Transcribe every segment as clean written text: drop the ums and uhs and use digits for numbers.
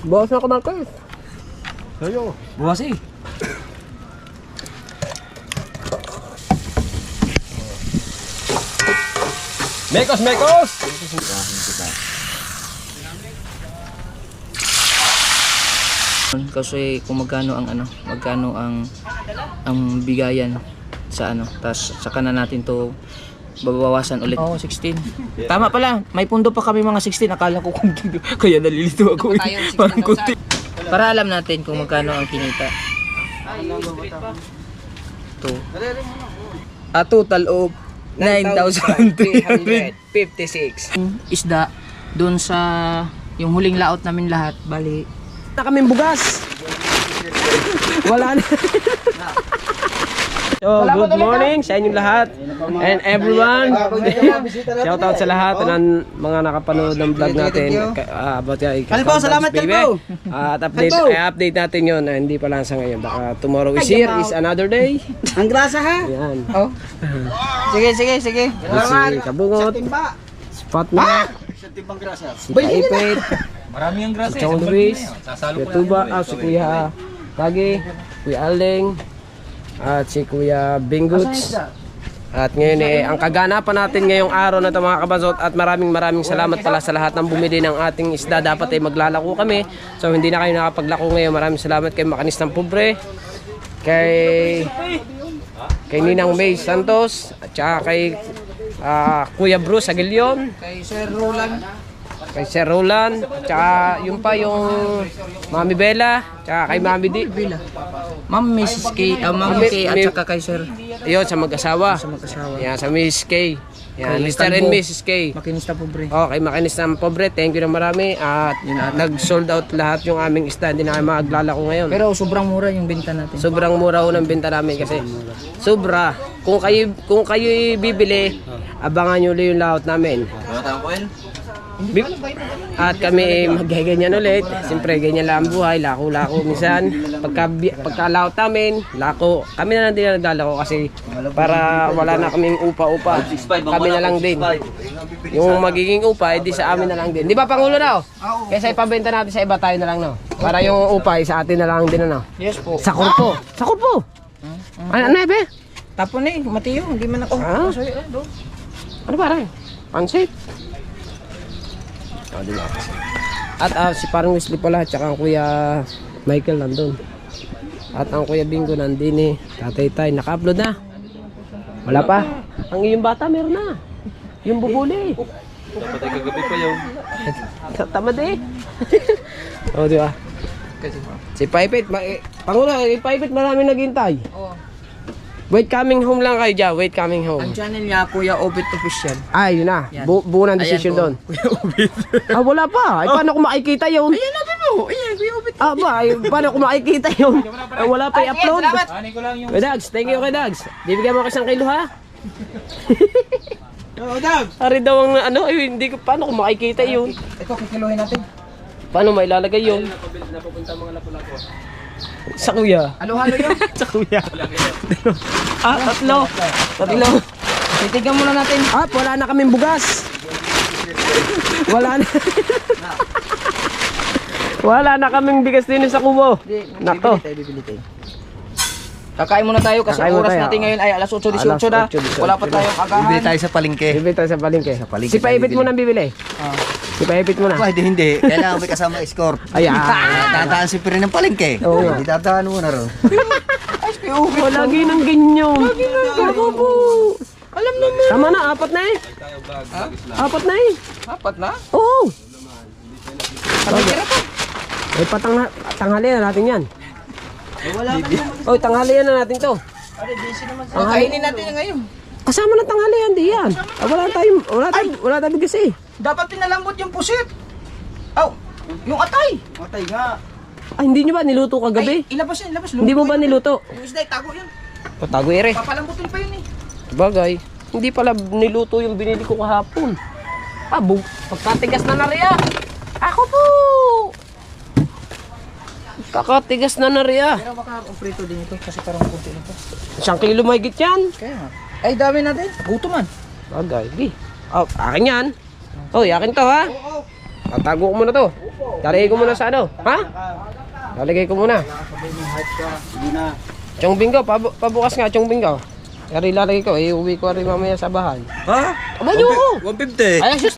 Bawas na ako ng kayo. Sayo. Buwas eh. Mekos, mekos! Kasi kung magkano ang magkano ang bigayan sa tas saka na natin to babawasan ulit. Oo, 16. Tama pala, may pundo pa kami mga 16. Akala ko kung kaya nalilito ako. Parang kunti. Para alam natin kung magkano ang kinita. A total of 9,356. Isda doon sa yung huling laot namin lahat, bali Na kaming bugas. Wala na. So, good morning sa inyong lahat and everyone. Shout out sa lahat ng mga nakapanood ng vlog natin about Kalbo, salamat Kalbo. At update natin yun na hindi pa lang sa ngayon. Baka tomorrow is here, is another day. Ang grasa ha. Yan. Oh. Sige. Si Kabungot, si Fatma, si Kaipit, Marami ang grasa. si Chong Luis, si Tuba, si Kuya Tagi, Kuya Aldeng, at si Kuya Binguts. At ngayon ang kaganapan natin ngayong araw na ito mga kabasot, at maraming salamat pala sa lahat ng bumili ng ating isda. Dapat ay maglalako kami, so hindi na kayo nakapaglako ngayon. Maraming salamat kay Makinis ng Pobre, kay Ninang May Santos, at saka kay Kuya Bruce Aguilion, Kay Sir Roland. kay Sir Roland, tsaka yung Mami Bella, tsaka kay Mami Di. Ma'am Mrs. K, Ma'am K at saka kay Sir. Yun, sa mag-asawa. Sa mag-asawa. Yan, sa Mrs. K. Yan, Kay Mr. and Talbo. Mrs. K. Makinis na pobre. Okay, Makinis ng Pobre, thank you na marami. At nag-sold out lahat yung aming isda. Hindi na kayo maglalako ngayon. Pero sobrang mura yung benta natin. Sobrang mura ho ng benta namin kasi sobra. Kung kayo bibili, abangan nyo ulit yung layout namin. At kami magganyan ulit. Siyempre ganyan lang ang buhay, lako-lako minsan. Pagka-layout namin, lako. Kami na lang din naglalako kasi para wala na kaming upa-upa. Kami na lang din. Yung magiging upa, edi sa amin na lang din. Di ba Pangulo na? Kaysa ipabenta natin sa iba, tayo na lang no. Para yung upa sa atin na lang din ano. Yes po. Sa kurpo. Sa kurpo. Ano ebe? Tapon eh, Matiyo, hindi man ako. Sorry, doon. Ano pare? Pansit. At si parang Wesley pala, tsaka ang Kuya Michael nandun. At ang Kuya Bingo nandun eh. Tatay Tay, naka-upload na. Wala pa. Ang iyong bata meron na. Yung bubuli. Dapat ay kagabi pa yun. Tamad eh. O diba? Si Paipit, Pangulo, si Paipit marami naghintay. Oo. Wait coming home lang kayo dyan. Wait coming home. Ang channel niya, Kuya Obit Official. Ay, yun na. Yan. Buo ng decision doon. Kuya Obit. Wala pa. Ay, paano ko makikita yun? Ayan natin mo. Ayan, Kuya Obit. Paano ko makikita yun? Ay, wala pa i-upload. Ani ko lang yung... Kay Dags, thank you kay Dags. Bibigyan mo ako isang kilo ha? Oo, Dab. Ari daw ang hindi ko, paano ko makikita yun? Ito, kikiluhin natin. Paano may ilalagay yun? Sa kuya. Halo-halo yun. Sa kuya. Tatlo. Titigan muna natin. Wala na kaming bugas. Wala na. Wala na kaming bigas din sa kubo. Nako. Bibili tayo. Kakain muna tayo kasi Kakain muna oras tayo. natin ngayon ay alas 8:18 na. 8:18. Wala pa tayong agahan. Bibili tayo sa palengke. Bibili tayo sa palengke. palengke Si Paipit tayo mo nang bibili. Si Paipit mo na. Hindi. Kailangan may kasama escort. Ayan. Tataan si Piri ng palengke. Oo. Hindi tataan mo na rin. Lagi ng ganyan. Ako po. Alam naman. Tama na, apat na eh. Apat na eh. Apat na? Oo. Pagkira pa. Ay, tanghalian na natin yan. Oy, tanghalian na natin to. Kainin natin yan ngayon. Kasama na tanghalian, di yan. Wala tayong bigas eh. Dapat pinalambot yung pusit. Aw, yung atay. Matay nga. Hindi nyo ba niluto kagabi? Ay, ilabas yan, ilabas. Hindi mo ba niluto? Yung isda, tago yan. Patago ere. Papalambutin pa yun eh. Bagay, hindi pala niluto yung binili ko kahapon. Pagkatigas na nariya. Ako po! Kakatigas na nariya. Pero baka prito din ito kasi parang kunti nito. 1 kilo mahigit yan. Kaya nga. Ay, dami natin. Gutom man. Bagay, di. Akin yan. Oy, akin to ha. Oo. Tatago ko muna to. Opo. Lalagay ko muna sa ano? Ha? Lalagay ko muna. Hindi na. Chong Bingo, pabukas nga, Chong Bingo. Yari lalagay ko, uwi ko rin mamaya sa bahay. Ha? Amayo! 150. Ay, sus!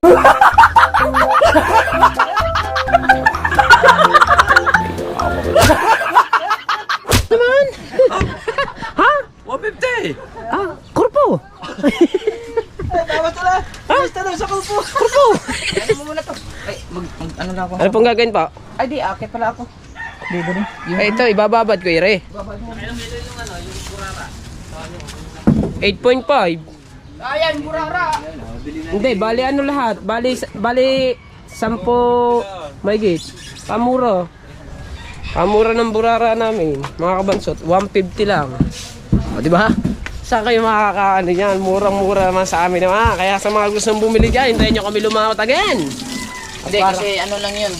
Naman! Ha? 150. Ah, kurpo! Tama tala. Basta na sa kulpo. Kurpo! Ano mo muna to? Ay, ano na ako? Ano pong gagawin pa? Ay, di, akit pala ako. Dito rin. Ay, ito, ibababad ko, Ire. 8.5. Ayan, burara. Hindi, bali ano lahat? Bali 10 mahigit. Pamura. Pamura ng burara namin, mga kabansot. 150 lang. O, di ba? Saan kayo makakaano yan? Murang-mura naman sa amin naman. Kaya sa mga gustong bumili dyan, hintayin nyo kami lumawat again. Hindi, kasi ano lang yun.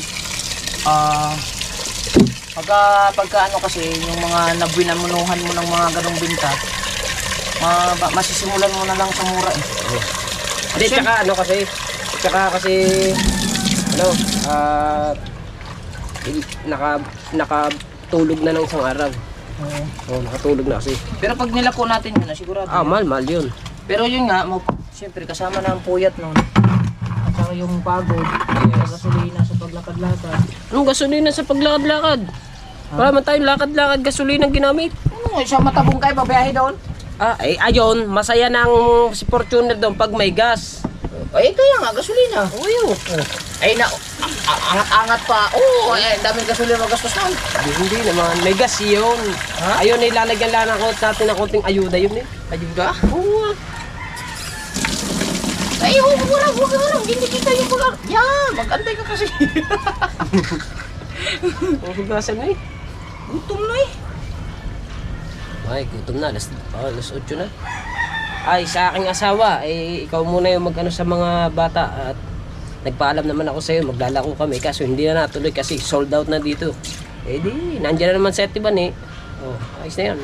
Pagka ano kasi, yung mga nabinamunuhan mo ng mga ganong binta, masisimulan mo na lang sa mura eh. Hindi, tsaka ano kasi, ano, nakatulog na ng isang araw. Oo, nakatulog na kasi. Pero pag nilako natin yun, sigurado. Mahal yun. Pero yun nga, siyempre kasama na ang puyat nun. At saka yung pagod, sa gasolina sa paglakad-lakad. Anong gasolina sa paglakad-lakad? Wala man tayong lakad-lakad gasolina ang ginamit. Ano, isang matabong kayo, babiyahe doon? Ayon, masaya ng si Fortuner doon pag may gas. Ay, kaya nga, gasolina. Uyo. Ay, angat-angat pa. Oo, daming gasolina magastos na. Hindi naman, may gas yun. Ha? Ayun, ilalagyan lang natin ng konting ayuda yun eh. Ayun ka? Oo. Ay, huwag hindi kita yung mga. Yan, mag-antay ka kasi. Hugasan na eh. Gutom na eh. Ay, gutom na. Alas 8 na. Ay, sa aking asawa, ikaw muna yung mag-ano sa mga bata. At nagpaalam naman ako sa'yo, maglalako kami. Kaso hindi na natuloy kasi sold out na dito. Di, nandiyan na naman sa Etiban eh. Oh, ayos na yan.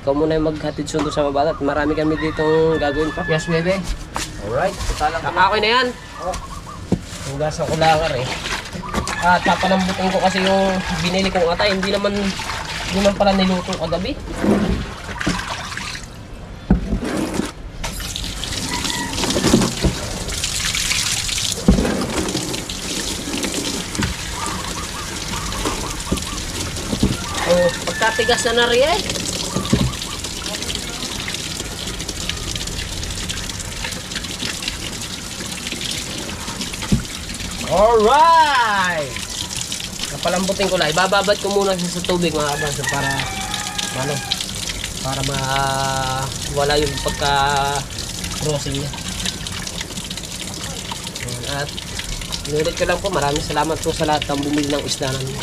Ikaw muna yung maghatid sundo sa mga bata. At marami kami ditong gagawin pa. Yes, bebe. Alright. Okay na yan. Hugasan ko lakar eh. At papalambutin ko kasi yung binili kong atay. Hindi naman pala niluto kagabi. Oh, pagkatigas na rin eh. Alright! Kapalambutin ko lang. Ibababad ko muna siya sa tubig mga kabanso para wala yung pagka-crossing niya. At inulit ko lang po, maraming salamat po sa lahat ng bumili ng isda namin.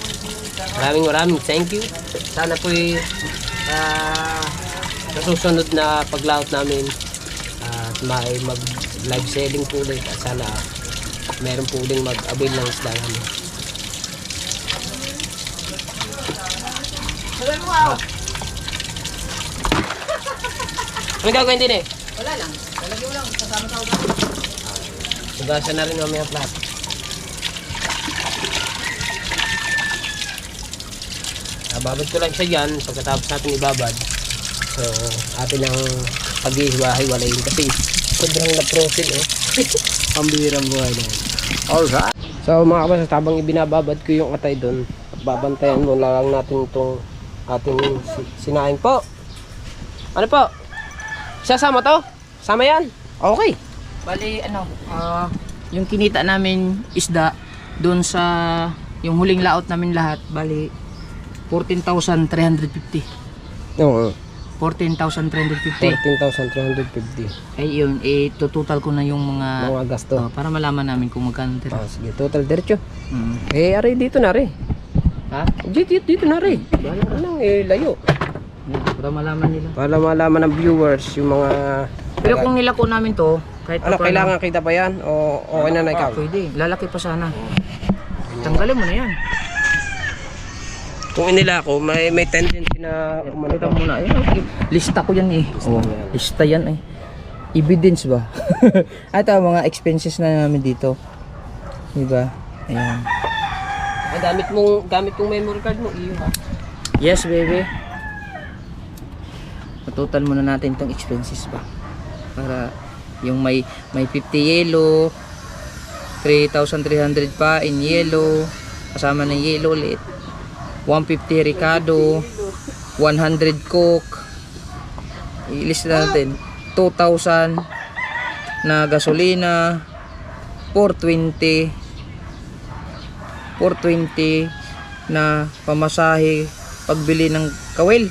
Maraming thank you. Sana po nasusunod na paglaot namin at may mag live selling po ulit at sana meron po uling mag-avail ng isda namin. Ano gagawin din eh? Wala lang. Lalagyan mo lang. Kasama sa ugat. Hugasan na rin namin ang plato. Babad ko lang siya dyan pagkatapos natin ibabad. So, atin ang pag-ihiwa-hiwalayin kasi sobrang na-protein eh. Ang bihirang buhay na yun. Alright. So mga kabasa, tabang ibinababad ko yung atay doon, babantayan mo lang natin itong ating sinaing po. Ano po? Sasama to? Sama yan? Okay. Bali, yung kinita namin isda doon sa yung huling laot namin lahat, bali 14,350. Oo. 14,350. 14,350. Ay yun, total ko na yung mga gasto. para malaman namin kung magkano tira. Sige, total diretso. Mm. Ari dito na rin. Ha? Dito na rin. Wala ka nang layo. Para malaman nila. Para malaman ng viewers yung mga... Pero kung nilako namin to, kahit Ano, kailangan kita pa yan? O okay na ikaw? pwede. Lalaki pa sana. Tanggalin mo na yan. Kung inila ko, may tendency na umano Ito muna. Lista ko yan eh. Lista yan eh. Evidence ba? At mga expenses na namin dito. Diba? Ayan. Ay, gamit kong memory card mo, iyo ha. Yes, baby. Matutal muna natin tong expenses ba. Para yung may 50 yellow, 3,300 pa in yellow, kasama ng yellow ulit. 150 Ricardo, 100 Coke. I-list natin. 2,000 na gasolina, 420 na pamasahe pagbili ng kawil.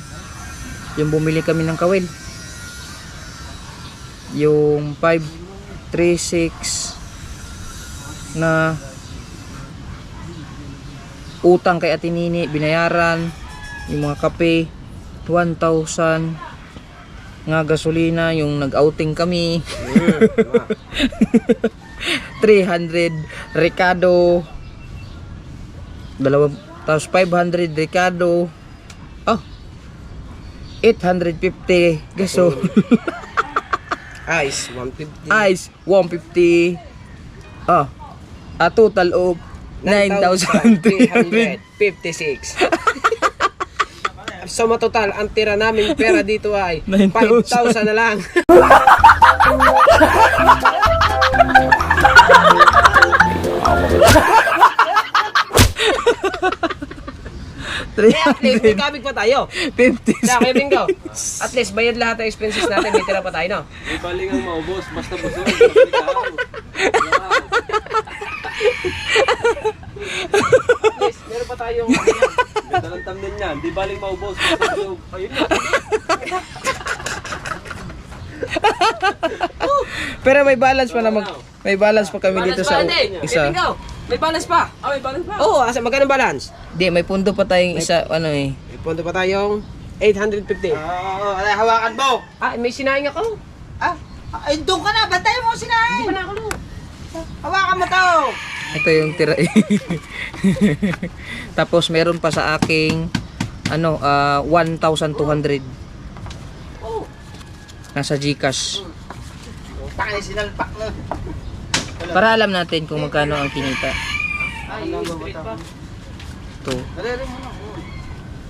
Yung bumili kami ng kawil. Yung 536 na utang kay Ate Nini binayaran. Yung mga kape 1,000 nga gasolina, yung nag-outing kami 300 Ricardo, tapos 500 Ricardo, 850 gaso. Ice, 150. Ice 150. A total of 9,356. So matotal, ang tira namin pera dito ay 9,000 5,000 na lang. At least may kabig pa tayo. 50. Kaya kayo bingo. At least bayad lahat ng expenses natin, may tira pa tayo, no? May baling ang maubos, basta busog. At least meron pa tayong Ganda ng thumbnail niyan, di baling maubos, basta busog. Ayun na. Pero may balance pa naman. May balance pa kami dito sa isa. May balance pa. May balance pa. Oo, asa magkano balance? Di, may pundo pa tayong isa, ano eh. May punto pa tayong 850. Hawakan mo. May sinaing ako. Ay, doon ka na. Bantayan mo si Hindi Nay. pa na ako, no? Hawakan mo to. Ito yung tira. Tapos meron pa sa aking 1,200 Oo. nasa GCash. Takay sinalpak na. Para alam natin kung magkano ang kinita. Ay, straight pa. 2, Dali mo na.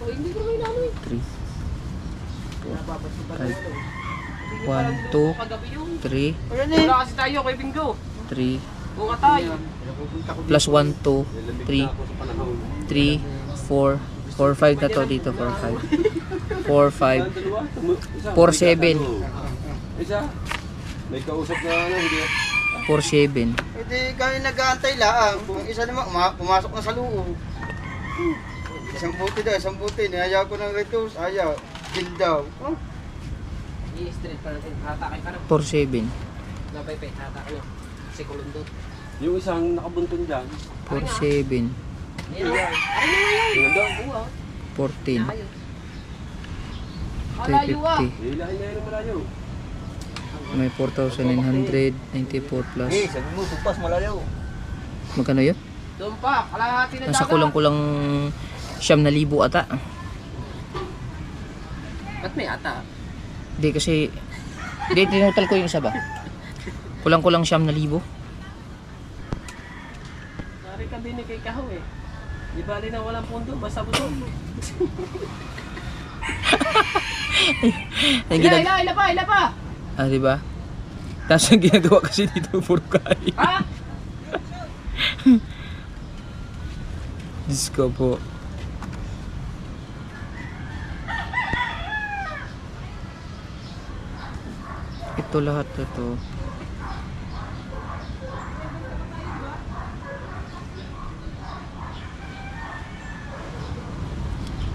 Oh, hindi ko may nanoy. 3, 4, 5, 1, 2, Kagabi yun. 3, Ayan eh. Wala kasi tayo kay Bingo. 3, Bunga tayo. plus 1, 2, 3, 3, 4, 4, 5 na to dito, 4, 5. 4, 5, 4, 7. Isa. May kausap na hindi. 4, 7. Hindi kami nag-aantay lang. Kung isa naman, pumasok na sa loob. Isang buti. Nihayaw ko ng retos. Ayaw. Kill daw. I-straight pa natin. Hatakay ka na. 4, 7. Napay-pay. Hatakay na. Si Kulundot. Yung isang nakabuntun dyan. 4, 7. Ayan na. Ay na ngayon. Tingnan daw. Oo, 14. ayos. Malayo ah. 350. Hilahin na yun ang malayo. May 4,994 plus. Sabi mo, tupas malayo. Magkano yun? Doon pa. Kalahati na Nasa dagat. kulang-kulang 9,000 ata. Ba't may ata? Hindi kasi, hindi tinutal ko yung isa ba? Kulang-kulang 9,000. Nari ka din kay Kaho eh. Di bali na walang pundo. Basta busog. Ang Ila pa. diba? Tapos ang ginagawa kasi dito puro kain. Ha? Diyos ko po. Ito lahat na to.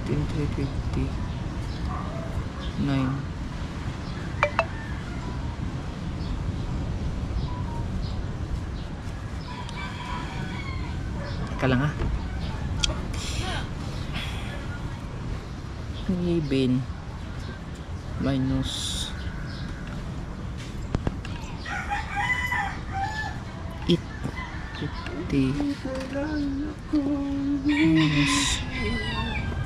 $350 9 Teka lang ha. Even minus 850 minus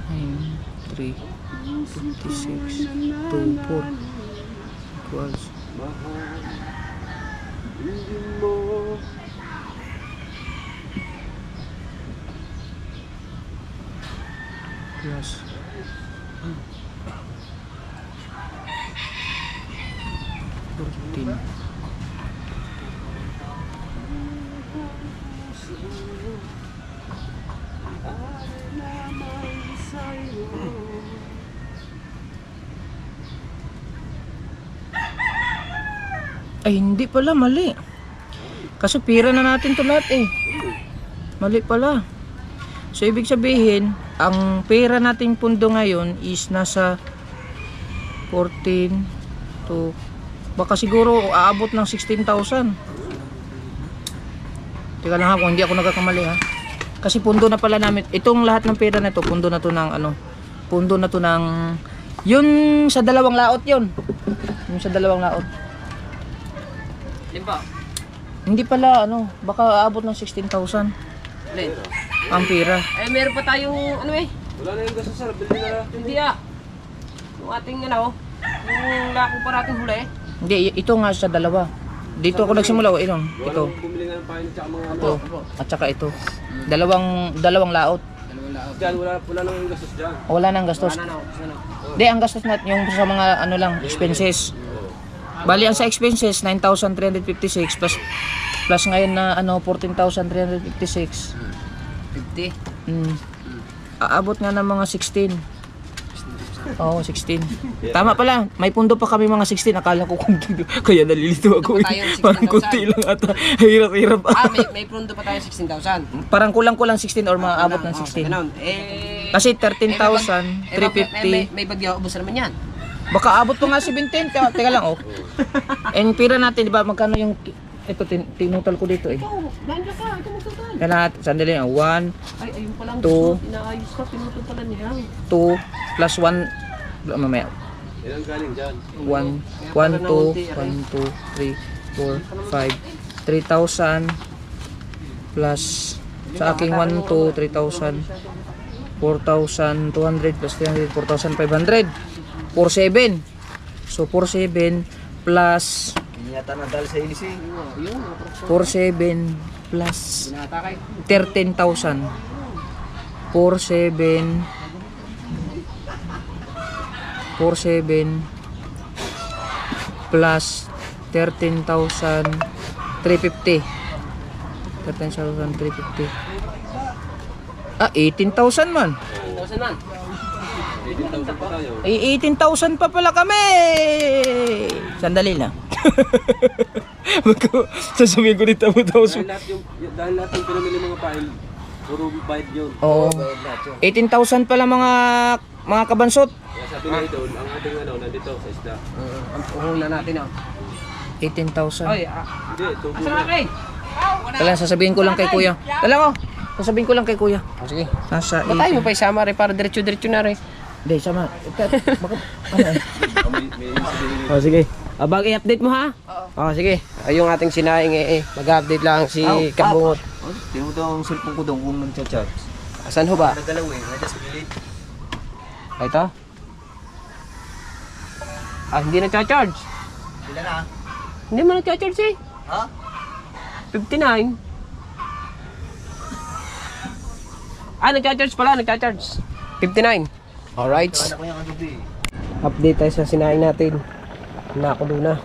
9,356 24 equals plus 14. Ay, hindi pala, mali. Kasi pira na natin to lahat eh. Mali pala. So, ibig sabihin, ang pera nating pundo ngayon is nasa 14 to, baka siguro aabot ng 16,000. Teka lang ha, kung hindi ako nagkakamali ha. Kasi pundo na pala namin, itong lahat ng pera na ito, pundo na to ng ano, pundo na to ng, yun sa dalawang laot yun. Yung sa dalawang laot. Limpa. Hindi pala ano, baka aabot ng 16,000 Alin? ang pera. Eh, meron pa tayong ano eh. Wala na yung gasto sir, bilhin na lang. Hindi ah. Yung ating ano, yung lako pa natin huli. Hindi, ito nga sa dalawa. Dito ako nagsimula, ito. Ito. Bumili nga ng pain at saka mga ano. Ito. At saka ito. Dalawang laot. Diyan, wala nang yung gastos dyan. Wala nang gastos. Ano? Ano? Hindi, ang gastos natin yung sa mga ano lang, expenses. Bali ang sa expenses 9,356 plus ngayon na ano 14,356. 50. Aabot nga ng mga 16. Oo, 16. Tama pala, may pundo pa kami mga 16. Akala ko kunti. Kaya nalilito ako. Pundo pa tayo, 16,000. Parang kunti lang ata. Hirap-hirap. Ah, may prundo pa tayo 16,000. Parang kulang-kulang 16 or maabot ng Oh, 16. ganun. Eh, Kasi 13,350. may bagyo, ubos naman yan. Baka abot pa nga 17. Teka lang, oh. And pira natin, di ba, magkano yung, ito, tinutal ko dito eh. Oh, ganda ka, ito magtotal. Kaya lahat, sandali nga, 1, Ay, ayun pala ang Two. gusto. Inaayos ka, pinutuntalan niya. 2, plus 1, mamaya, Ilang galing dyan? 1, 1, 2, 3, 4, 5, 3,000 plus sa aking 1, 2, 3,000 4,200 plus 300 4,500 4,700 so 4,700 plus Hindi yata nadal sa ilis eh. 4,700 plus 13,000 4,700 plus 13,350 13,350 18,000 man 1,000 man. 18,000 pa tayo. ay 18,000 pa pala kami sandali lang sasabihin ko dito Dahil lahat yung pinamili mga pain, puro bayad yun. oo 18,000 pala mga kabansot Kaya sabi na ito, ang ating ano, nandito sa isda. Ang puhunan natin ah. 18,000 Ay, Hindi, tubo asa na. na kay? Kailan sasabihin ko lang kay kuya Kailan ko sasabihin ko lang kay kuya Oh, sige. nasa Ba't tayo mo pa isama rin para diretso-diretso na rin? hindi sama Oh, sige. Abang i-update mo ha? Oo. Oh, sige. Ay, yung ating sinaing mag-update lang si Kabungot. Tingnan mo daw ang cellphone ko doon kung nagchat-chat. Asan ho ba? Nagalaw eh, nasa spirit. Ay, ito? Ah, hindi nagcha-charge. Ilan na? Hindi mo nagcha-charge eh. Ha? 59. Ah, nagcha-charge pala, nagcha-charge. 59. Alright. Ano ko yung gabi eh. Update tayo sa sinaing natin. Nakulo na.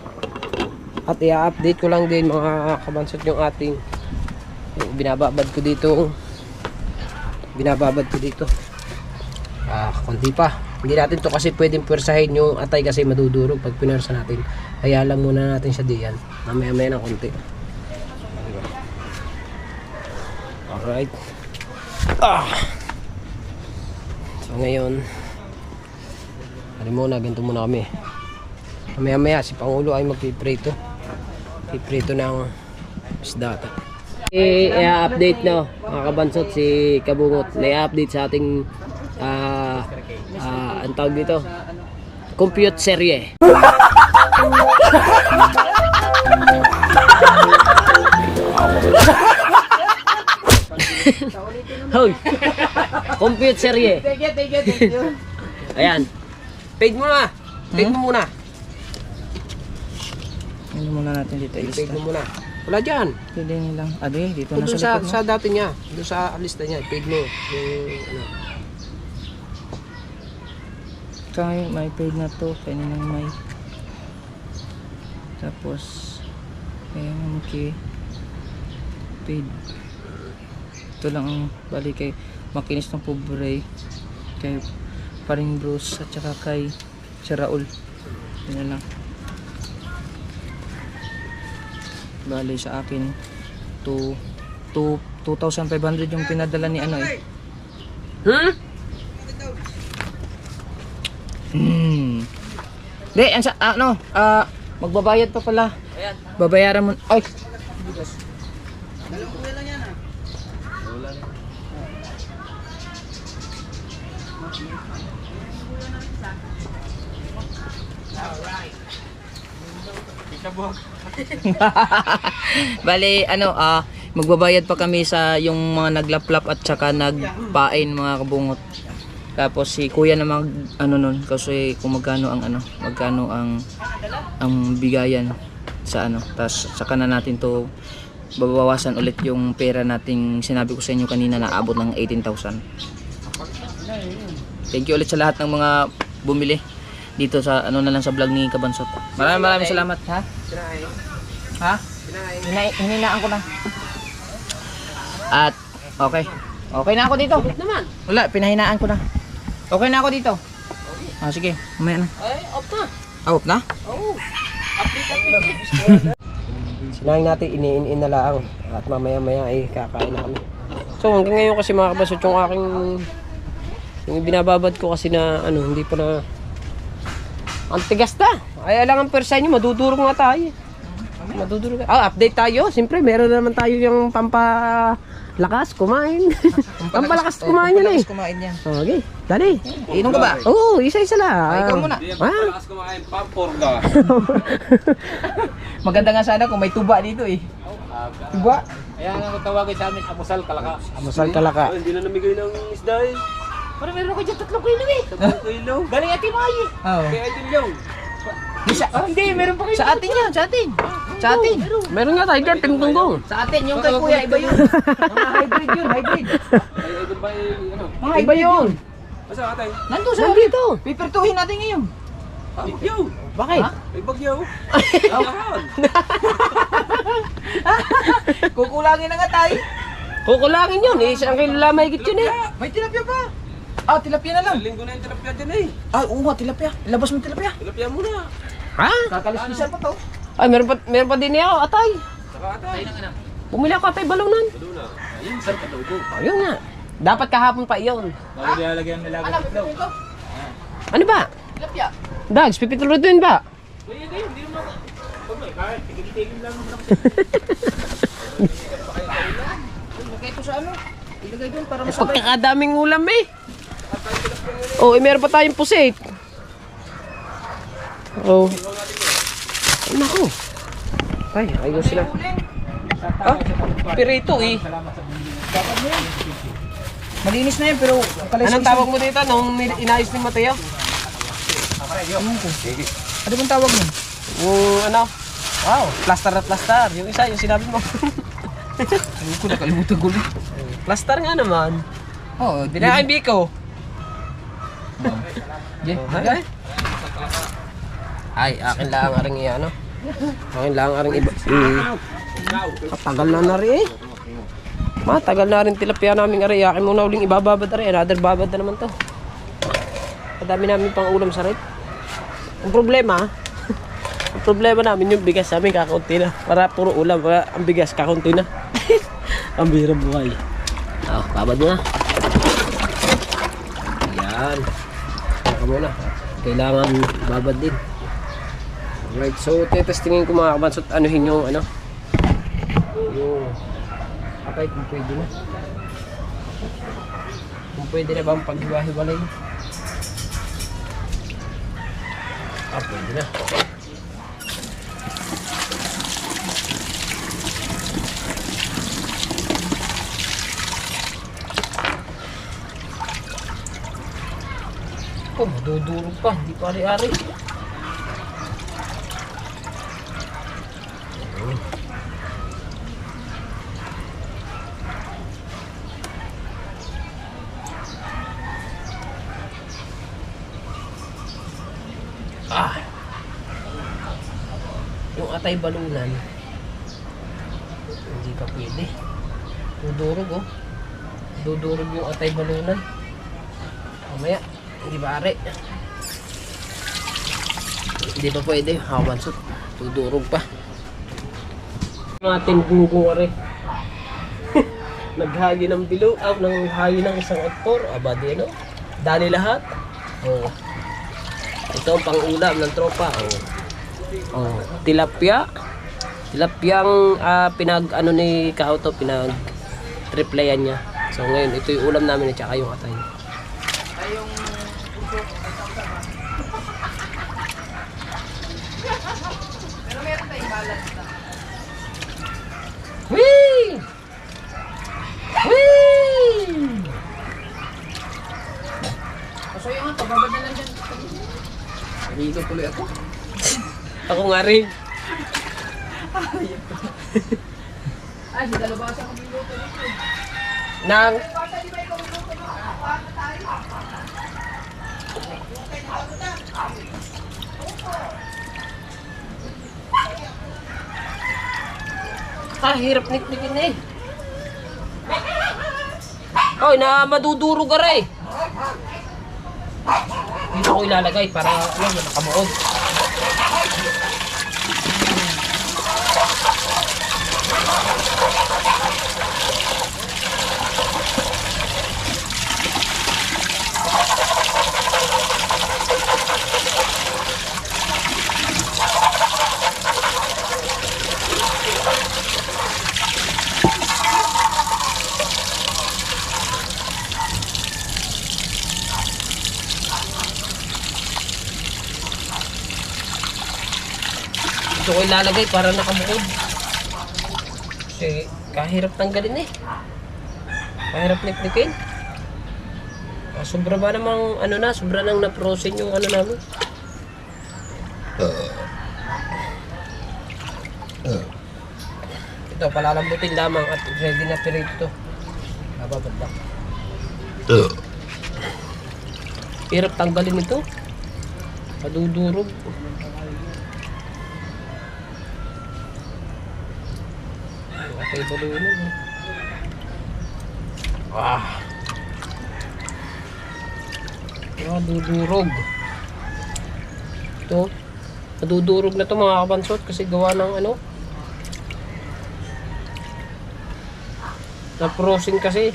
At i-update ko lang din mga kabansot yung ating binababad ko dito. Konti pa. Hindi natin to kasi pwedeng pwersahin yung atay kasi madudurog pag pinwersa natin. Kaya lang muna natin siya diyan. Mamaya-maya ng konti. Alright. So ngayon, ano muna, ganito muna kami. Mamaya-maya si Pangulo ay magpiprito. Piprito ng isda. I-update no, mga kabansot, si Kabungot. Na-update sa ating ang tawag dito, compute serye. Hoy! Compute serye. Thank you. Ayan. Paid mo na. Paid mo muna. ano muna natin dito Paid ilista mo muna. Wala dyan. pwede nyo lang dito Kung na doon sa likod sa dati niya. Doon sa lista niya. Paid mo. Yung ano. Tsaka may paid na to, kaninang may. Tapos, ayan kay paid. Ito lang ang bali kay Makinis ng Pobre, kay Paring Bruce, at saka kay si Raul. Yun na lang. Bali sa akin, 2,500 yung pinadala ni ano eh. Di, magbabayad pa pala. Babayaran mo. Ay! Dalawang kuya lang yan ah. Bali, magbabayad pa kami sa yung mga naglaplap at saka nagpain mga kabungot. Tapos si kuya na nun kasi kung magkano ang bigayan sa tapos saka na natin to babawasan ulit yung pera nating sinabi ko sa inyo kanina na abot ng 18,000. Thank you ulit sa lahat ng mga bumili dito sa na lang sa vlog ni Kabansot. Maraming salamat ha. Ha? Hininaan ko na. At okay na ako dito. Naman. Wala, pinahinaan ko na. Okay na ako dito. Sige, mamaya na. Ay, off na. Off na? Oo. Sinahin natin, iniin na lang. At mamaya-maya ay kakain na kami. So hanggang ngayon kasi mga kabasot, yung binababad ko kasi na hindi pa na ang tigas na. Ay lang ang persa nyo, madudurog nga tayo. Madudurog. Update tayo. Siyempre, meron naman tayo yung pampalakas kumain. Pampalakas kumain yun eh. Kumain yan. Okay, dali. Inom ka ba? Oo, isa-isa lang. Ikaw muna. Malakas kumain, pamporga. Maganda nga sana kung may tuba dito eh. Tuba? Kaya nga tawagin sa amin, Amusal Kalaka. Amusal Kalaka. Hindi na namigay ng isda eh. Parang meron ako dyan 3 kilo eh. 3 kilo. Galing Ate May eh. Oo. Kaya idol yung. Hindi, meron pa kayo. Sa atin yan, sa atin. Sa atin. Meron nga tayo dyan, tingtunggong. Sa atin, yung kay kuya, iba yun. Mga hybrid yun, hybrid. Ay, idol ba Mga iba yun. Asa ka tayo? Nandun sa Nandito. Pipirtuhin natin ngayon. Bagyo. Bakit? May bagyo. Kukulangin na nga tayo. Kukulangin yun, isang kilo lang mahigit yun eh. May tilapia pa. Tilapia na lang. Linggo na yung tilapia dyan eh. Oo nga, tilapia. Labas mo yung tilapia. Tilapia muna. Ha? Kakalispisan pa to. Ay, meron pa din niya ako, atay. Saka atay. Bumili ako atay balunan. Doon na. Ayun, saan ka daw ko? Ayun nga. Dapat kahapon pa iyon. Bago nilalagyan nila agad daw. Ano ba? Tilapia. Dags, pipitulutin ba? Kaya kayo, hindi naman ako. Pag may kahit, tigil-tigil lang naman ako. Ilagay ko sa ilagay doon para masabay. Pagkakadaming ulam eh. Oh, meron pa tayong pusit. Oh. Ay, naku. Ay, ayos sila. Pirito eh. Malinis na yan pero Anong tawag mo dito nung inayos ni Mateo? Ano bang tawag mo? Yung wow, plaster na plaster. Yung isa, yung sinabi mo. Hindi ko nakalimutan ko na. Plaster nga naman. Oo, Dinakain Biko. Okay. Ay, akin lang ang ring iyan, Akin lang ang ring iba. Tagal na rin eh. Matagal na rin tilapia namin ari. Akin muna uling ibababad ari. Another babad na naman to. Madami namin pang ulam sa rep. Ang problema namin yung bigas namin kakaunti na. Para puro ulam. Para ang bigas kakaunti na. Ang bihirang buhay. Babad mo na. Yan. Saka muna. Kailangan babad din. Alright, so testingin ko mga kabansot anuhin yung yung apay kung pwede na. Kung pwede na bang paghiwa-hiwalay. Pwede na. Madudurog pa, hindi pa ari-ari. yung atay balunan. Hindi pa pwede. Dudurog oh. Dudurog yung atay balunan. Mamaya, hindi ba are? Hindi pa pwede. Hawansot. Dudurog pa. Natin kung are. Naghagi ng bilo. Naghagi ng isang aktor. Aba di ano. Dali lahat. Oh. Ito ang pang-ulam ng tropa. Oh. Oh, tilapia. Tilapyang pinag ano ni Kauto, pinag triplayan niya. So ngayon ito yung ulam namin at saka yung atay. Pero meron tayong balance na. Whee! Whee! So yung ito, babad na lang dyan. Naligo tuloy ako. Ako nga rin. Ay, si Dalubasa kong biluto nito. Nang hirap niknikin eh. Oy, na maduduro ka rin. Dito ko ilalagay para nakabuod. Ito ko ilalagay para nakabukod. Kasi kahirap tanggalin eh. Kahirap niknikin. Sobra ba namang ano na, sobra nang na-frozen yung ano namin. Ito, palalambutin lamang at ready na pirito. Bababad lang. Hirap tanggalin ito. Padudurog. Okay, balunan. Dudurog. Ito. Nadudurog na to mga kabansot kasi gawa ng ano. Na-frozen kasi.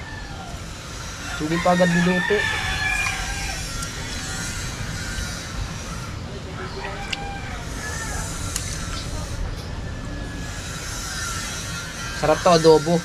Hindi pa agad niluto. Sarap to, adobo.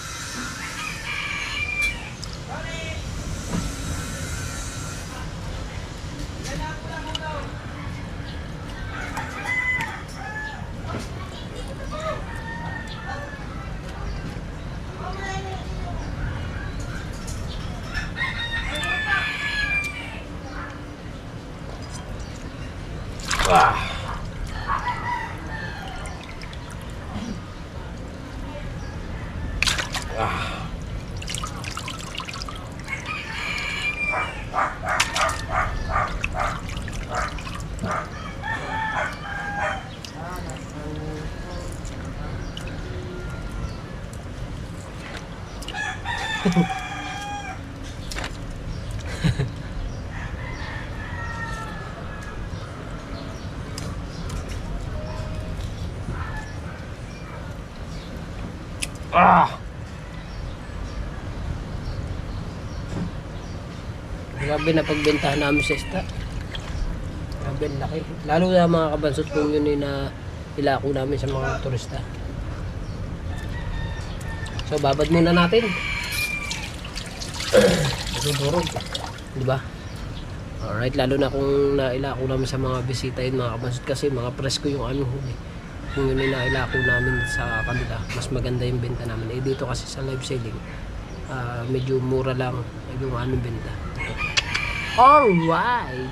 Grabe na pagbentahan namin sa isda. Grabe laki. Lalo na mga kabansot kung yun na ilako namin sa mga turista. So babad muna natin. Durog. Diba? Alright, lalo na kung nailako namin sa mga bisita yun mga kabansot kasi mga presko yung aming huli. Kung yun yung nailako namin sa kanila, mas maganda yung benta namin. Eh dito kasi sa live selling, medyo mura lang yung aming benta. Alright!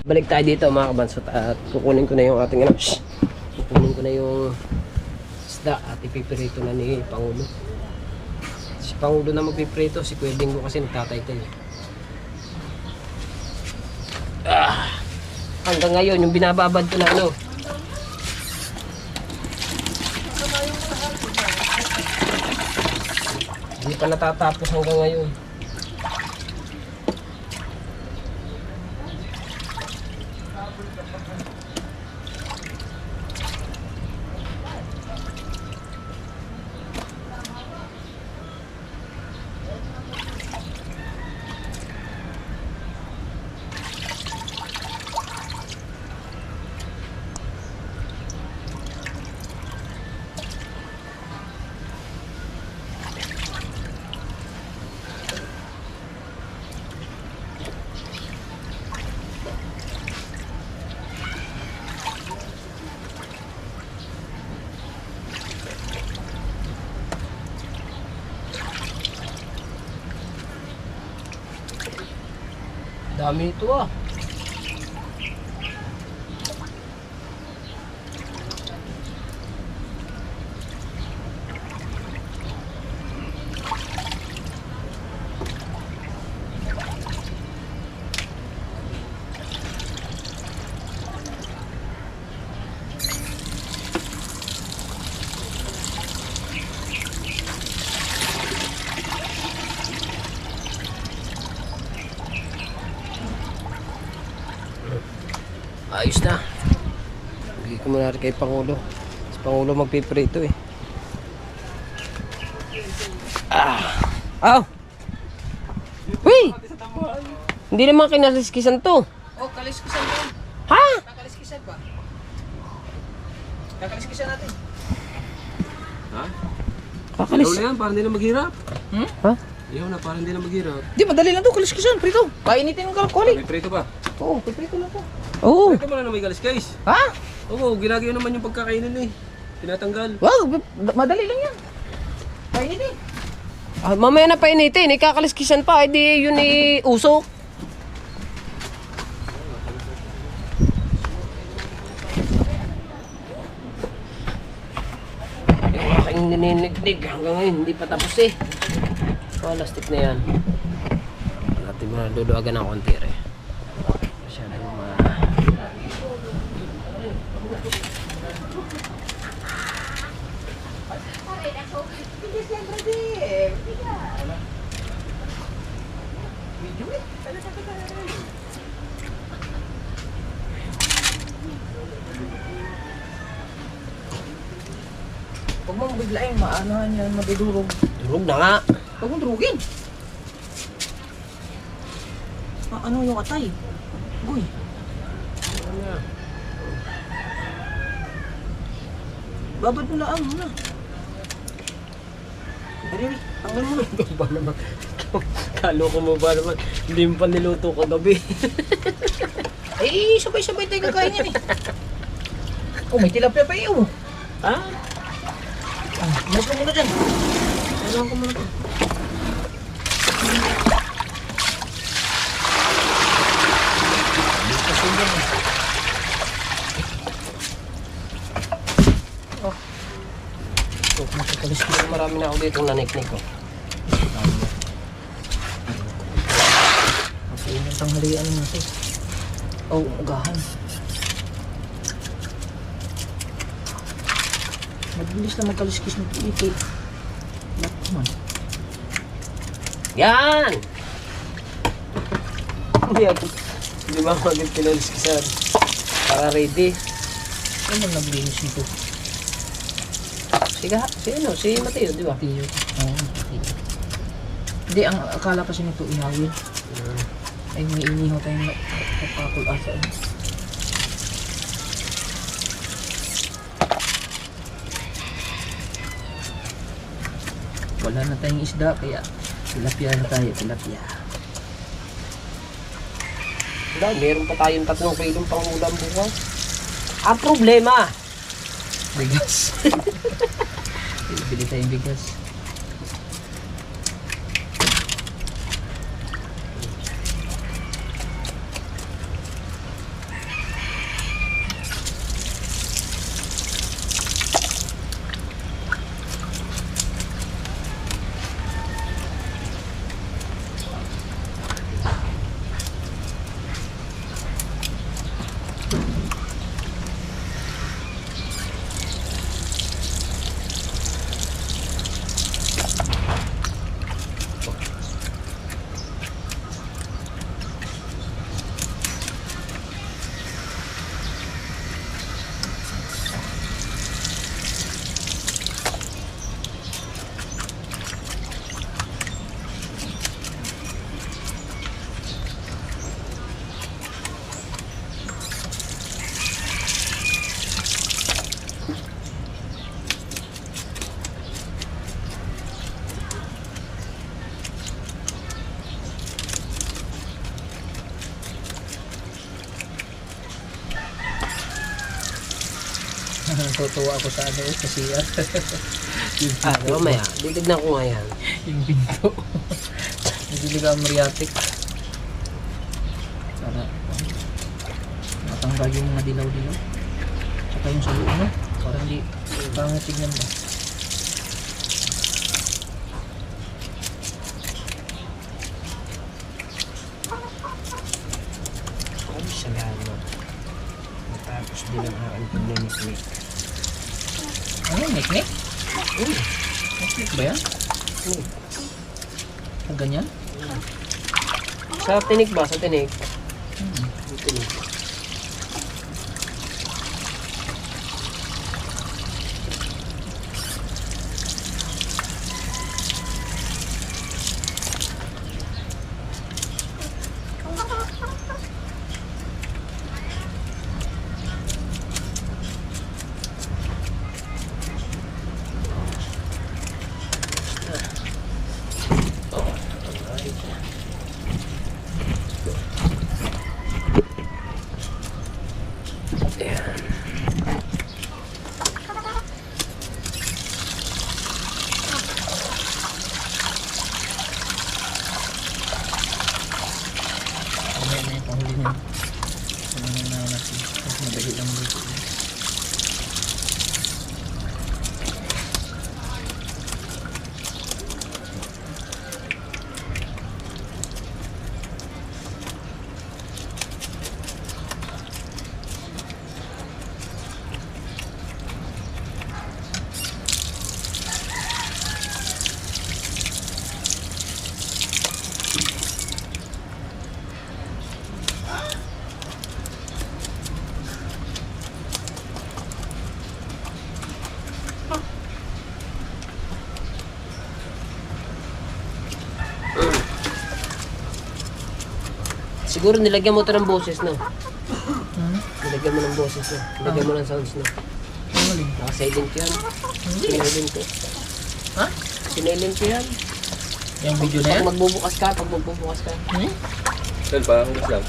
Balik tayo dito mga kabansot at kukunin ko na yung ating ano. Kukunin ko na yung isda at ipipirito na ni Pangulo. Si Pangulo na magpipirito, si Kuya Dingo kasi nagtataytay. Hanggang ngayon yung binababad ko na ano. Hindi pa natatapos hanggang ngayon. Dami ito ah. Ayos na. Bigay ko muna rin kay Pangulo. Si Pangulo magpiprito eh. Aw! Uy! Hindi naman kinaliskisan to. Oh, kaliskisan ba? Ha? Kakaliskisan ba? Kakaliskisan natin. Kakalis. Iyaw na yan, para hindi na maghirap. Ha? Iyaw na, para hindi na maghirap. Di, madali lang to, kaliskisan, prito. Painitin yung kalkuli. May prito pa. Oo, piprito lang to. Oo. Prito mo na may galis-guys. Ha? Oo, ginagawa naman yung pagkakainin eh. Tinatanggal. Wow, madali lang yan. Painitin. Mamaya na painitin. Ikakaliskisan pa. Eh di yun usok. Yung aking nininigdig hanggang ngayon hindi pa tapos eh. Plastic na yan. Natin mo na duduagan ng konti rin. Masyadong Huwag mong biglaing, maanahan yan, madudurog. durog na nga. Huwag mong durugin. Ano yung atay? Uy. Babad mo lang muna. Dali, tanggal mo na. Ba naman? Kaloko mo ba naman? Hindi mo pa niluto kagabi. Ay, sabay-sabay tayo kakain yan eh. Oh, may tilapia pa iyo. Ha? Mas ka muna dyan. Kailangan ko muna ito. Marami na ako dito naniknik ko. Okay, yung tanghalian natin. Oh, ugahan. Mabilis na magkaliskis ng iti. Lahat man. Yan! Hindi ba maging pinaliskisan? Para ready. Ano man naglinis nito? Si Mateo, di ba? Tiyo. Oo, tiyo. Hindi, ang akala kasi nito ihawin. Ay, may inihaw tayong kapakul asa. Wala na tayong isda, kaya tilapia na tayo, tilapia. Wala, meron pa tayong 3 kilong pang ulam bukas. Ang problema! Bigas. Bili tayong bigas. Tutuwa ako sa ano, sa CR. Mamaya, titignan ko nga yan. Yung pinto. Hindi ka Mariatic. Para matanggal yung mga dilaw-dilaw. Saka yung sa ano, parang hindi, parang tignan ba. Ay, salamat. Matapos din ang aking pagniniknik. Ano, nik-nik? Nik-nik ba yan? Ang ganyan? Sa tinik ba? Sa tinik? Tinik. Mamaya na yung panghuli niya. Ano na natin. Mas madali lang dito. Siguro nilagyan mo ito ng boses, no? Nilagyan mo ng boses, no? Nilagyan mo ng sounds, no? Naka-silent yan. Sinilent ko. Ha? Sinilent ko yan. Yung video na yan? Pag magbubukas ka. Saan pa? Hugas lang.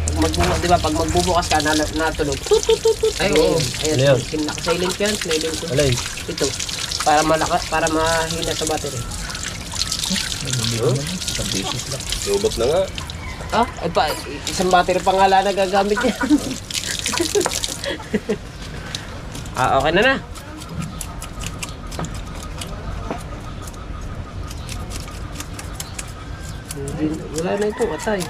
Pag magbubukas, di ba? Pag magbubukas ka, natulog. Tut. Ay, oo. Ayan, naka-silent yan. Sinilent ko. Alay. Ito. Para malakas, para mahina sa battery. Lubak na nga. Ah, ay pa, isang battery pa nga lang nagagamit yan. Okay na. Wala na ito, atay.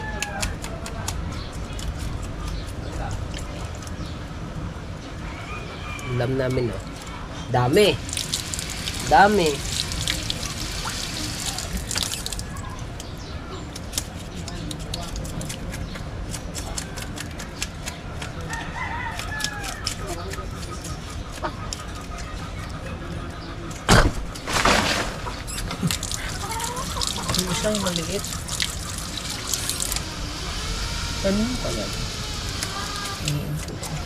Alam namin, no? Dami. Yung isa yung maliit. Ano yung pala?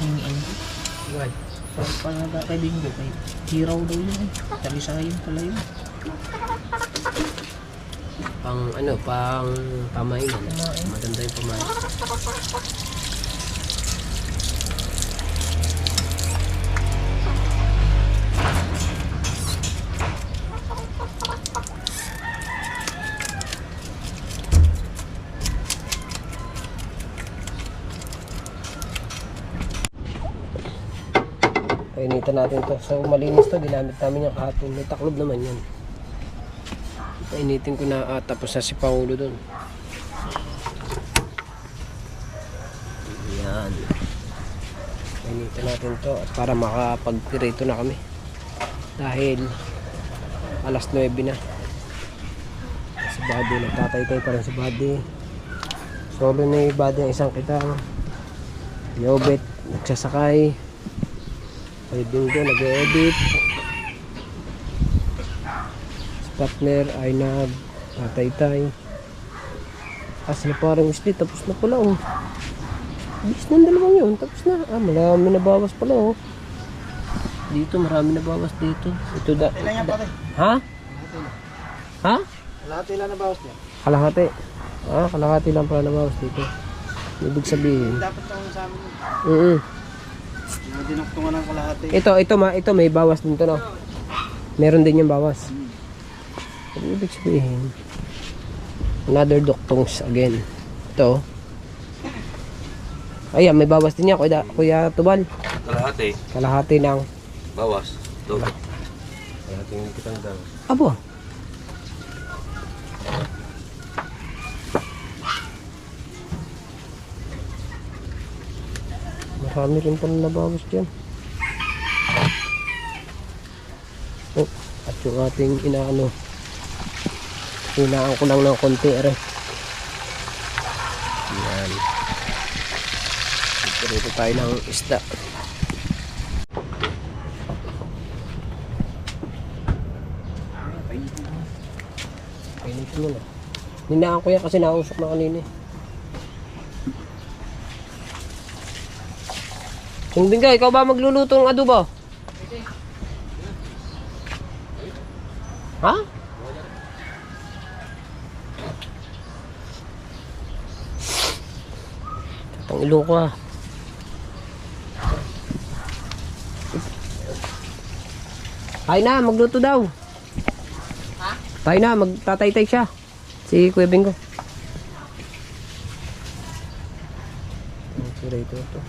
Hingiin ko. Why? Para kay Bingo, kay hiraw daw yun eh. Talisayin pala yun. Pang pamain. Maganda yung pamain. Painitan natin to. So malinis to, ginamit namin yung kahapon. May taklob naman yan. Painitin ko na tapos na si Paulo doon. Yan. Painitan natin to at para makapag-pirito na kami. Dahil alas 9 na. Si Buddy, nagtatay-tay pa rin si Buddy. Solo na yung Buddy ang isang kitang. Yobet, nagsasakay. Ay Bingo, nag-edit. Si partner ay nag-tatay-tay. Kasi na parang Wesley, tapos na pala oh. Bis ng dalawang yun, tapos na. Marami na bawas pala oh. Dito, marami na bawas dito. Ito da. Ilan yan pare? Ha? Ha? Kalahati lang na bawas niya. Kalahati. Kalahati lang pala na bawas dito. Ibig sabihin. Dapat lang sa amin. dinuktungan ng kalahati. Ito may bawas din to, no? Meron din yung bawas. Ano ibig sabihin? Another ductongs again. Ito. Ayan, may bawas din niya, Kuya Tubal. Kalahati. Kalahati ng Bawas. Doble. Kalahating kitang daw. abo. Marami rin pala nabawas dyan. Oh, at yung ating inaano, hinaan ko lang ng konti rin. Yan. Dito tayo ng isda. Painitin mo na. Ninaan ko yan kasi nausok na kanina. Yung Bingka, ikaw ba magluluto ng adobo? Ha? Tatang ilo ko ha. Tayo na, magluto daw. Ha? Tayo na, magtatay-tay siya. Si Kuya Bingo. Ito.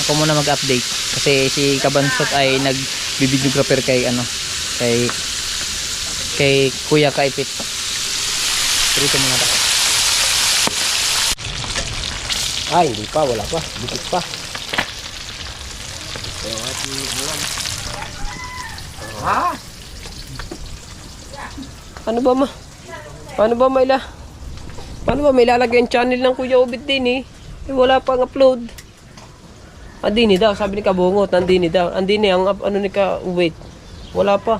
Ako muna mag-update kasi si Kabansot ay nag-videographer kay Kuya Kaipit. Dito muna tayo. Ay, hindi pa, wala pa. Dikit pa. Ha? Paano ba may lalagay ang channel ng Kuya Obit din eh? Wala pang upload. Andini daw, sabi ni Kabungot, andini daw. Andini ang ano ni Ka Obit. Wala pa.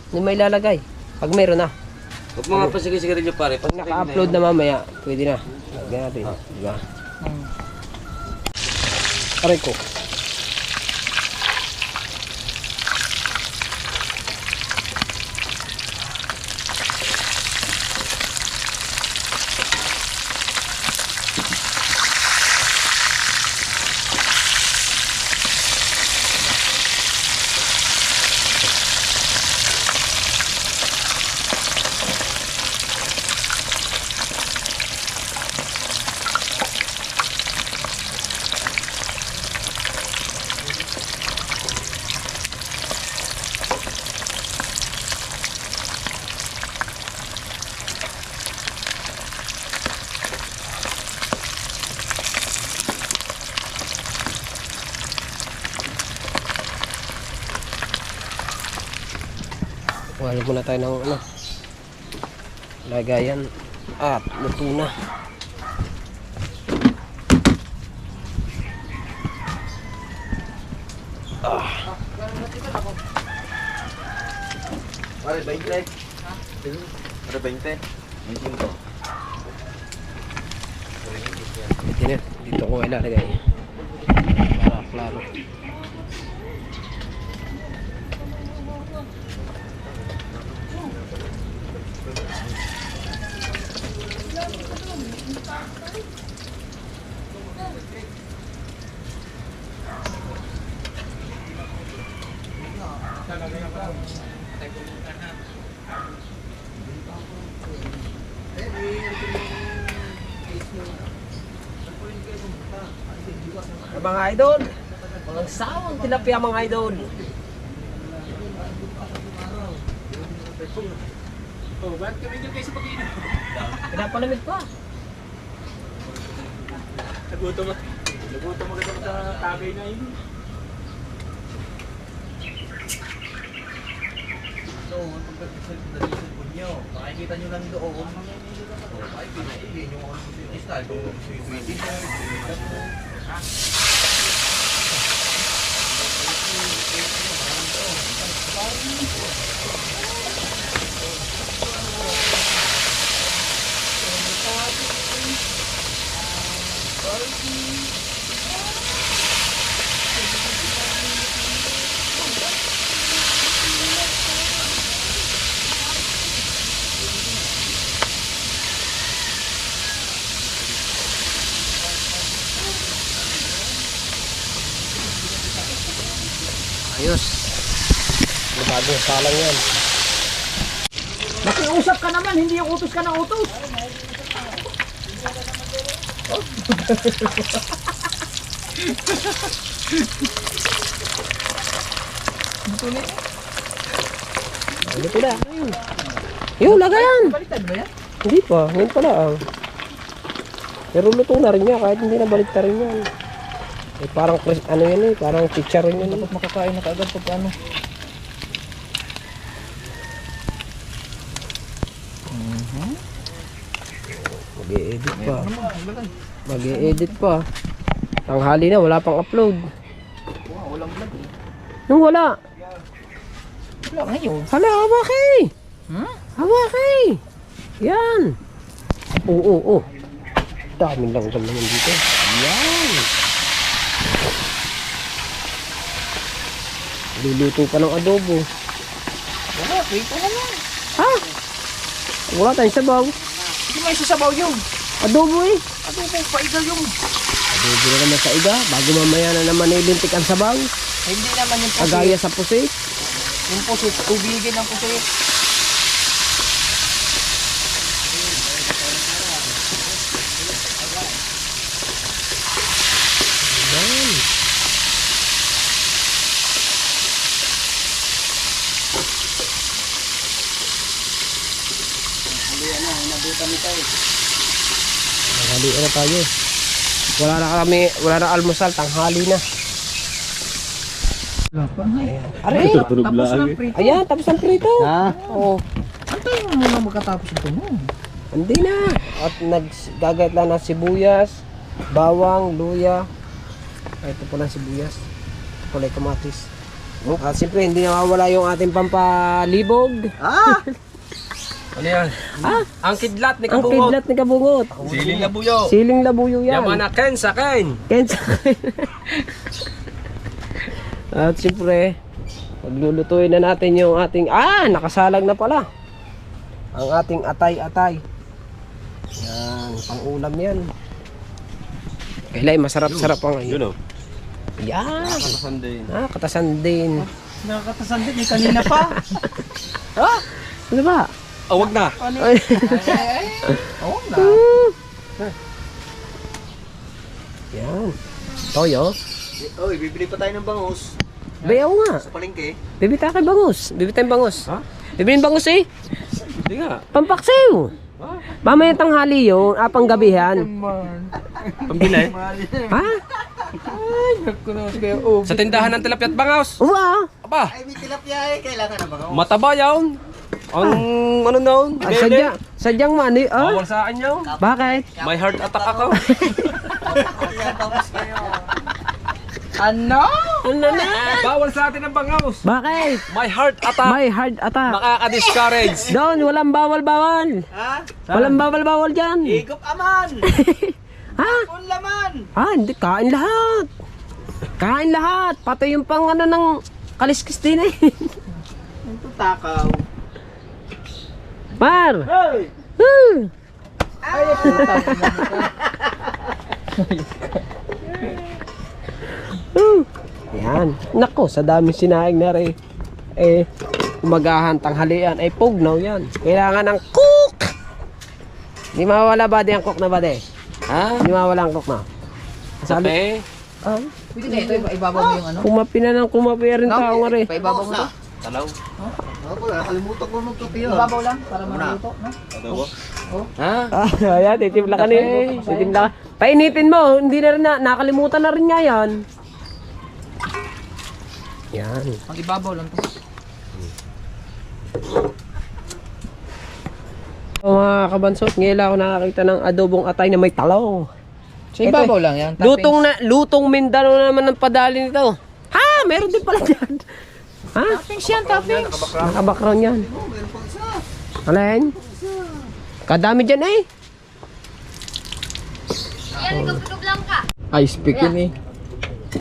Hindi may lalagay. Pag meron na. Huwag mga pasigil-sigil pare. Pag naka-upload na mamaya, pwede na. Lagyan natin. Diba? Aray ko. Kuhanin muna tayo ng ano, lagayan at luto na. Pare, 20. Pare, 20. 25. Dito ko ilalagay para klaro. Mga idol, mga sawang tilapia mga idol. Oh, bakit kami kayo sa pag-inom? Pinapalamig pa. Nagutom mo kita sa tagay na yun. So, pagdating sa cellphone nyo, makikita nyo lang doon. Ay, pinaigin yung style. Ayos. Bagong salang yan. Nakiusap ka naman, hindi yung utos ka ng utos. Ano pala? Yung lagayan. Baliktad ba yan? Hindi pa. Ngayon pala. Pero luto na rin niya kahit hindi na balik rin yan. Eh, parang ano yan eh. Parang chicharon yan. Dapat makakain na kaagad pag ano. Mag-i-edit pa. Mag-i-edit pa. Tanghali na. Wala pang upload. Walang vlog eh. Nung wala. Wala ngayon. Hala, hawaki. Hawaki. Yan. Oo. Daming lang naman dito. Yan. Luluto pa ng adobo. Wala, wait na lang. Ha? Wala tayong sabaw. Hindi may sasabaw yun. Adobo eh. Ano po, paigal yung... Adobo na naman sa iga. Bago mamaya na naman ilintik ang sabaw. Hindi naman yung pusit. Kagaya sa pusit. Yung pusit, tubigin ng pusit. Yan. Tanghali na tayo. Wala na almusal, tanghali na. Wala pa nga eh. Aray, Tapos ng prito. ayan, tapos ang prito. Oo, Antayin mo muna magkatapos ito mo. hindi na. At naggagayat lang ng sibuyas, bawang, luya. Ito po lang sibuyas. Ito po lang kamatis. At siyempre, hindi nawawala yung ating pampalibog. Ano yan? Ah, Ang kidlat ni ang Kabungot. kidlat ni Kabungot. Siling labuyo. Siling labuyo yan. Yaman na Ken sa Ken. Kensa. At siyempre, paglulutuin na natin yung ating... nakasalag na pala. Ang ating atay-atay. Yan, pang-ulam yan. Kailay, masarap-sarap pa ngayon. Yun o. Yan. Katasan din. Katasan din. Nakakatasan din eh, kanina pa. Ano ba? Oh, wag na. Ay. Oo na. Yan. Toyo. Oy, bibili pa tayo ng bangus Bayaw nga. sa palengke. Bibita kay bangus. Bibita yung bangus. Ha? Bibilin bangus eh. Hindi nga. Pampaksiw. Mamaya tanghali yun. Panggabihan. Pambili. Ha? Sa tindahan ng tilapia at bangaws. Uwa. Aba, Ay, may tilapia eh. Kailangan na bangus. mataba yawn. Ang ano noon? Sadyang mani. Bawal sa akin yawn. Bakit? May heart attack ako. Ano? Ano na? Bawal sa atin ang bangaws. Bakit? My heart attack. May hard attack. Makaka-discourage. Doon, walang bawal-bawal. Ha? Walang bawal-bawal dyan. Higop aman! Ha? Kung laman! Hindi. Kain lahat. Kain lahat. Pati yung pang ano ng kaliskis din eh. Ito takaw. Par. Hey! Yan. Nako, sa dami sinaing na rin. Umagahan, tanghalian. Pugnaw yan. Kailangan ng cook. Di mawawala ba ang cook na ba de? Ha? Di mawawala ang cook na. Sabi? Pwede na ito, ibabaw mo yung ano? Kumapi na ng kumapi rin tao nga rin. Paibabaw mo ito? Talaw. Ako pala, nakalimutan ko magkape yun. Ibabaw lang para maluto, no? Adobo? Ha? Ayan, titimpla ka ni. Titimpla ka. Painitin mo, hindi na rin nakalimutan na rin nga yan. Yan. Ang ibabaw lang to. Mga kabansot, ngayon lang ako nakakita ng adobong atay na may talong. Sa ibabaw lang yan. Lutong Mindanao na naman ang padali nito. Ha? Meron din pala dyan. Ha? Toppings yan, toppings. Naka-background yan. Alin? Kadami dyan eh. Ayan, nagpapagod lang ka. Ay, speak yun eh.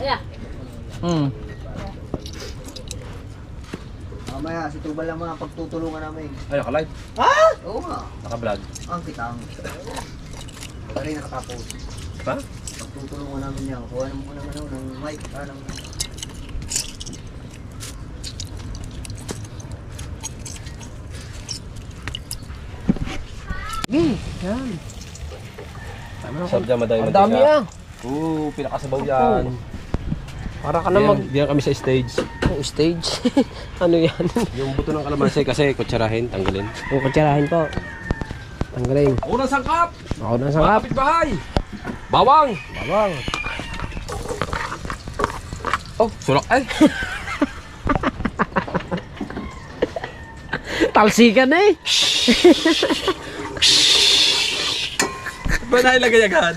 Ayan. Mamaya, si Tubal lang mga pagtutulungan namin. Ay, nakalive. Oo nga. Naka-vlog. Ang kitang. Wala rin nakatapos. Pa? Pagtutulungan namin niya. Kuha naman ko ng ano, ng mic. Ng... Yan. Sarap dyan, madami Ang dami ah. Oo, pinakasabaw yan. Para ka na mag... Diyan kami sa stage. stage. Ano yan? Yung buto ng kalamansi kasi kutsarahin, tanggalin. Kukutsarahin po. Tanggalin. Unang sangkap! Ako na sangkap. Kapitbahay! Bawang! Bawang. Oh, sulok ay! Talsikan eh. Ba na ilagay agad?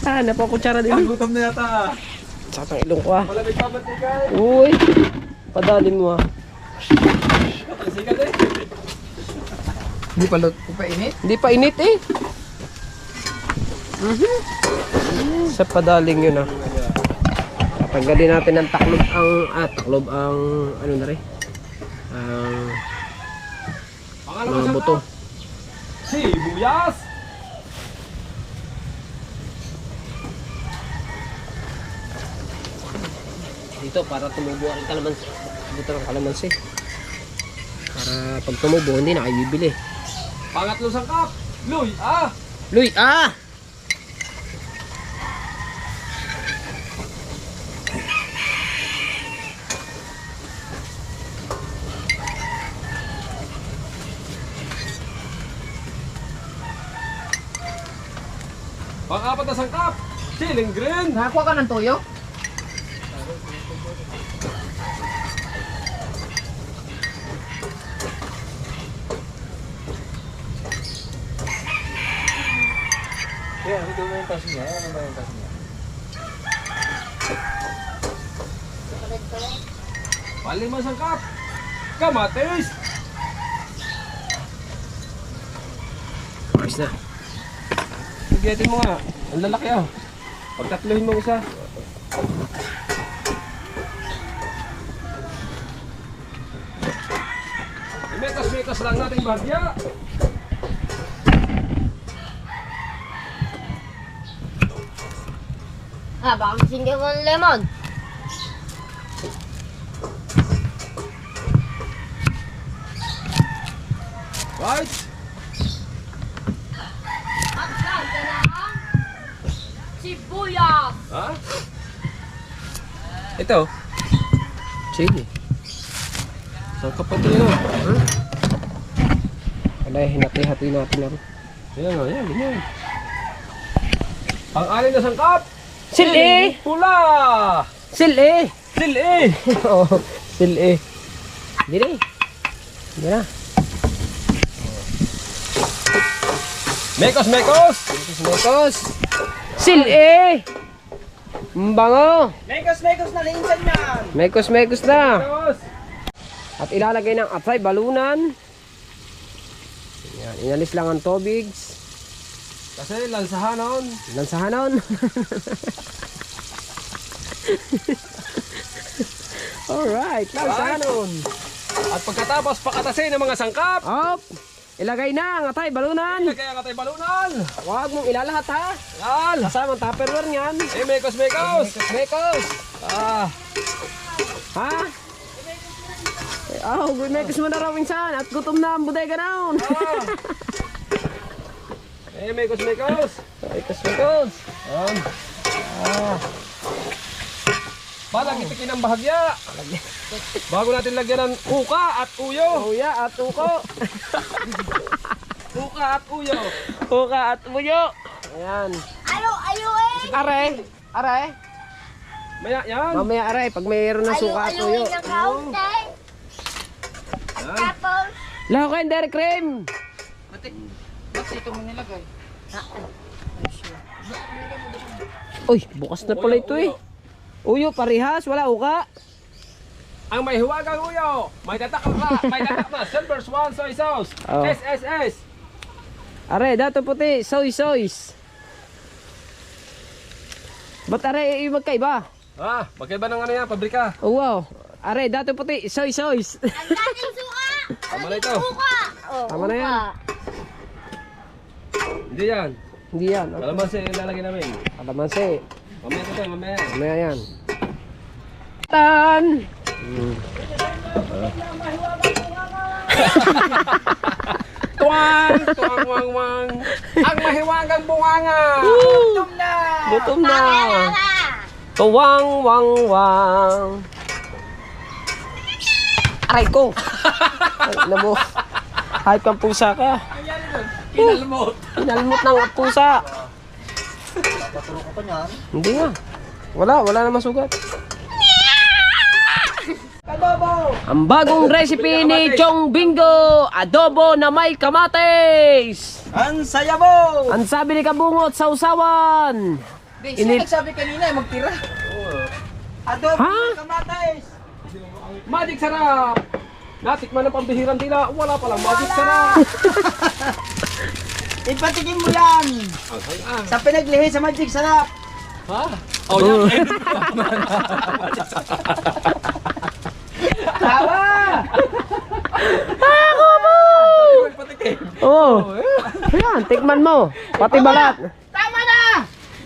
Ah, napakutsara din. Gutom na yata. Sakang ilong ko ah. Wala nagpapatikan. Uy. Padalin mo ah. Sikat eh. Hindi pa init. Hindi pa init eh. Sa padaling yun ah. Tatanggalin natin ang taklob ang ano na rin. Ang mga buto. Sibuyas! Dito para tumubo ang kalamansi. Buto ng kalamansi. Para pag tumubo hindi na kayo bibili. Pangatlong sangkap! Luy! Ah! Luy, ah! Pang-apat na sangkap! Siling green! Nakakuha ka ng toyo? Yeah, ito na yung taso niya. Ano ba yung taso niya? Palimang sangkap! Kamatis! Ayos na. Bigetin mo nga. Ang lalaki ah. Pagtatluhin mo isa. Mekas-mekas lang nating bahagya. Ah, baka masinggan mo ng lemon. Right? At ganda na ang sibuyas. Ha? Ito. Sige. Sangkap pa ito yun. Kaya hinati-hati natin na rin. Yan nga, yan, ganyan. Pang-alin na sangkap! Sili! Pula! Sili! Sili! Oo, sili. Hindi na eh. Hindi na. Mekos, mekos! Mekos! Sili! Mbango! Mekos na linsan yan! Mekos na! Mekos! At ilalagay ng atay, balunan. Yan, inalis lang ang tubig. Kasi lansahanon. Lansahanon. Alright, lansahanon. At pagkatapos pakatasin ng mga sangkap. Up! Ilagay na ang atay, balunan. Ilagay ang atay balunan. Huwag mong ilalahat ha. Yan. Kasama ang tupperware niyan. Mekos, mekos. Mekos! Ah. Ha? Oh, mekos mo na raw minsan at gutom na ang bodega naon. Mekos, mekos. Mekos. Balak itikin ang bahagya. Bago natin lagyan ng uka at uyo. Uya at uko. Uka at uyo. Uka at uyo. Ayan. Are. Are. Maya yan. Mamaya are, pag mayroon ng suka at uyo. Ayun ang kaunti. Tapos, Lavender cream. Ba't ito mo nilagay? Uy, bukas na pala ito eh. Uyo, parehas, wala uka. Ang may huwagang uyo. May tatak na. Silver Swan soy sauce. Oh. SSS. Are, dato puti, soy sauce. Ba't are, magkaiba? Magkaiba ng ano yan, pabrika. Oh, wow. Are, dato puti, soy sauce. ang dating suka. Tama na ito. Suka. Oh, Tama na yan. Hindi yan. Hindi yan. Kalamansi yung lalagyan namin. Kalamansi. Mamaya ito, mamaya. Mamaya yan. Tan! Tuwang! Tuwang, wang, wang. Ang mahiwagang bunganga. Gutom na! Tuwang, wang, wang. Aray ko! Ano mo? Kahit kang pusa ka. Pinalmot. Pinalmot ng pusa. Paturo ko pa niyan. Hindi nga. Wala namang sugat. Ang bagong recipe ni Chong Bingo, adobo na may kamatis. Ang saya mo! Ang sabi ni Kabungot sa usawan. Sino nagsabi kanina magtira? Adobo Ha? kamatis! Magic sarap. Natikman ng pambihirang tila. Wala palang magic sarap. Ipatikin mo yan! Sa pinaglihi sa Magic Sarap! Ha? Oh, yan. Tawa! Patikim. Oh. Ayan, tikman mo. Pati balat.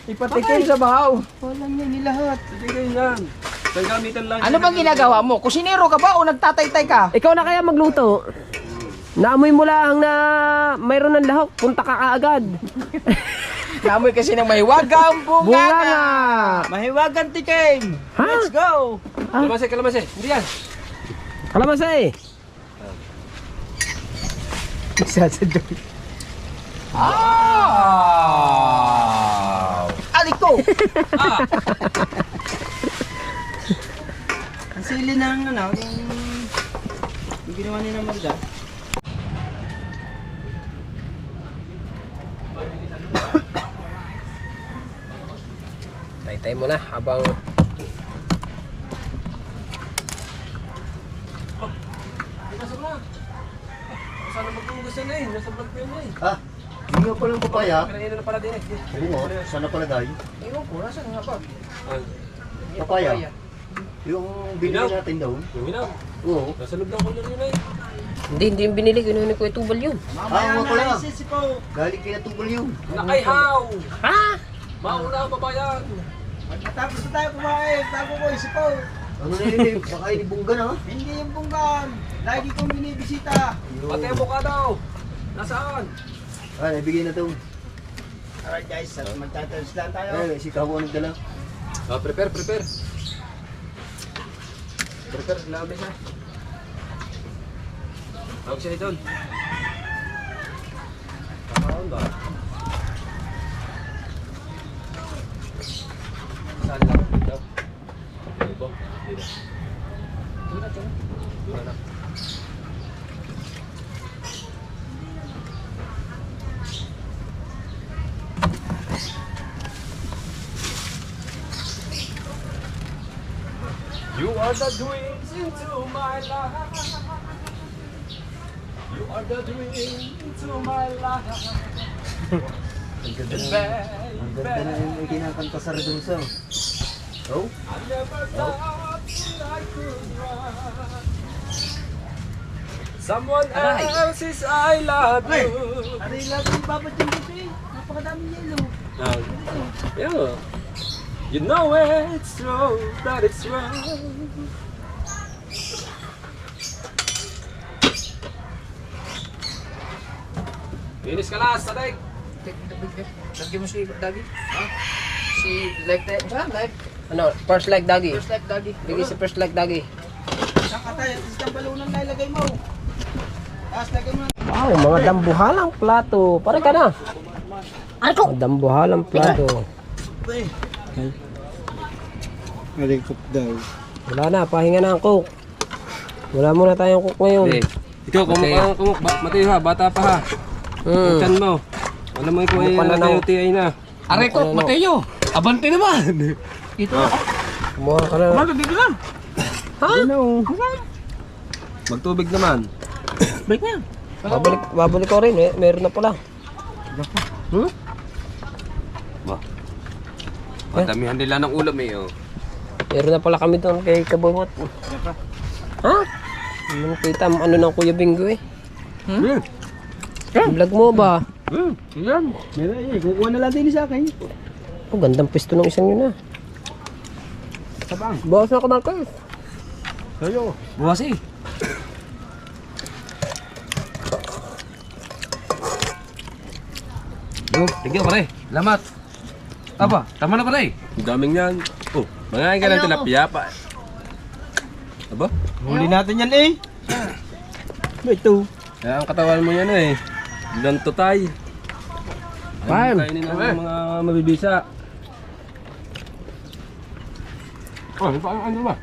Ipatikin sa bahaw! Patikim yan. Ang gamitan lang. Ano bang ginagawa mo? Kusinero ka ba o nagtataytay ka? Ikaw na kaya magluto. Naamoy mo lang na mayroon ng lahok. Punta ka kaagad. Namoy kasi ng mahiwagang Bunga bunga. na. Mahiwagan tikim! Ha? Let's go! Kalamansi, kalamansi. Hindi yan. Kalamansi. Alik ko. Ang sili ng ano, yung ginawa niya ng magda. Tay-tay mo na habang Pasok na. Sana magpugas yan eh. Nasa vlog ko yan eh. Ah, hindi nga palang papaya. Kanaina na pala din eh. Oo nga, sana pala dahil. Ewan ko, nasan nga ba? Papaya. Yung binili Ilaw. natin daw. Yung minaw. Oo. Nasa loob ng kunyar yun eh. hindi yung binili. Kinuha ko itubal yun. Ah, nga pala. Sisipo! Galing kinatubal yun. Nakaihaw. Ha? Mauna ang babayan. Tapos na tayo kumain, bago ko isipo! Ano na yun eh, baka inibunggan ha? Hindi yung bunggan! Lagi kong binibisita! Pati ang mukha daw. Nasaan? Ah, naibigay na to. Alright guys, magtatalis lang tayo. Eh, si Kawo ang nagdala. Prepare. Prepare, labi siya. Tawag siya ito. Kakaon ba? Saan lang? Dito? Dito? Dito? Dito na. You are the dreams into my life. You are the dreams into my life. Ang ganda na yung kinakanta sa Redusa. Oh? I never thought that I could run. Someone else's I love you. Aray lang yung babat yung dito eh. Napakadaming yelo. Yeah. You know it's true, that it's wrong. Finish ka na, Sadik. Lagyan mo si Dagi. Si Like that. Saan? Like. Ano? First like doggy. First like Dagi. Bigay si first like doggy. Nakatay, isang balunan na ilagay mo. Tapos lagay mo. Wow, mga dambuhalang plato. Pare ka na. Mga dambuhalang plato. Malikop daw. Wala na, pahinga na ang cook. Wala muna tayong cook ngayon. Ikaw, kumuk. Mateo ha, bata pa ha. Buksan mo. Alam mo ikaw ay UTI na. Aray ko, Mateo! Abante naman! Ito ako. Kumuha ka na. Dito lang. Magtubig naman. Balik mo yan. Babalik ko rin eh. Meron na pala. Matamihan nila ng ulam eh. Oh. Meron na pala kami doon kay Kabungot. Ha? Ano kita mo ano ng Kuya Bingo eh? Vlog mo ba? Yan. Meron eh, kukuha na lang din sa akin. Oh, gandang pisto ng isang yun ah. Sabang. Bawas na ako ng kayo. Sa'yo. Buwas eh. Thank you pare. Salamat. Apa? Tama na pare. Ang daming yan. Oh, mangain ka ng tilapia pa. Aba? Huli natin yan eh. Ito. Kaya ang katawan mo yan eh. Ganto tay. Fine. Kainin ng mga mabibisa. Oh, ano ba?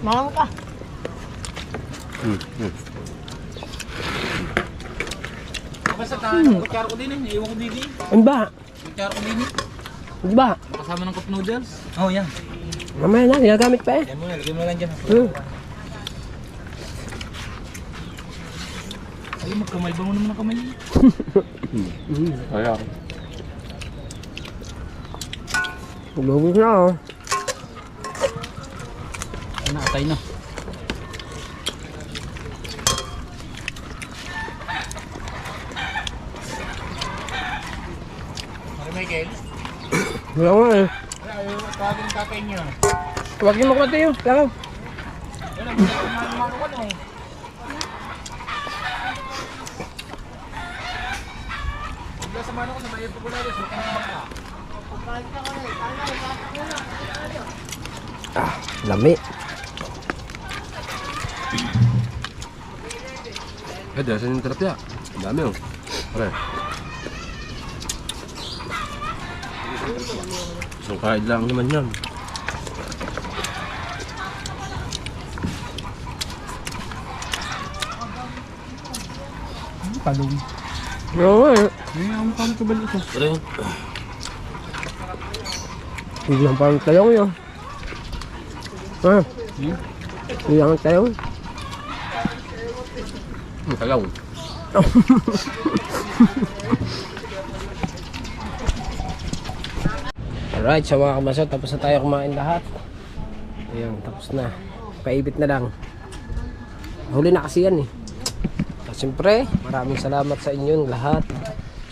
Mamang ka. Basta tayo, kutsara ko din eh. Iwan ko din eh. Ano ba? Kutsara ko din eh. Ano ba? Kasama ng cup noodles. Oh, yan. Mamaya na, ginagamit pa eh. Yan mo na, lagyan mo na lang dyan. Ay, magkamalba mo naman ang kamay. Kaya. Lubos na oh. Naatay na. Michael? Wala nga eh. Tawagin ang tatay niyo. Huwagin mo ko tayo. Lakaw. Ah, lami. Ada sa yung tilapia. Ang dami oh. Pare. Isang kain lang naman yan. Palong. Oo nga eh. Ang pang kabal ito. Pare. Biglang parang talong yun. Ha? Biglang talong. Kalaw. Alright, so mga kabasot, tapos na tayo kumain lahat. Ayan, tapos na. Paibit na lang. Huli na kasi yan eh. At siyempre, maraming salamat sa inyong lahat.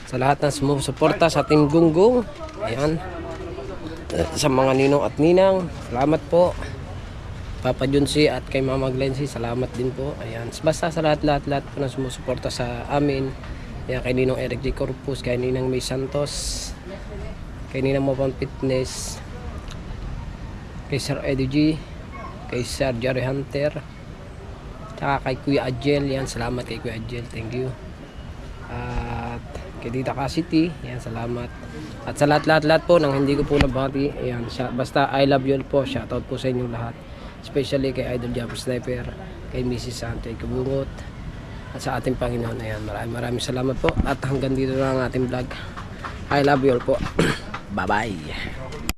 Sa lahat ng sumusuporta sa Team Gunggong. Ayan. Sa mga ninong at ninang, salamat po. Papa Junsi at kay Mama Glency, salamat din po. Ayan. Basta sa lahat po na sumusuporta sa amin. Ayan, kay Ninong Eric J. Corpus, kay Ninang May Santos, kay Ninang Mopang Fitness, kay Sir Eddie G, kay Sir Jerry Hunter, tsaka kay Kuya Adjel. Yan, salamat kay Kuya Adjel, thank you. At kay Tita Cassidy, yan, salamat. At sa lahat po nang hindi ko po nabati, ayan, basta I love you all po, shoutout po sa inyong lahat, especially kay Idol Jump Sniper, kay Mrs. Santo Kabungot, at sa ating Panginoon. Ayan, maraming salamat po, at hanggang dito na ang ating vlog. I love you all po. Bye bye.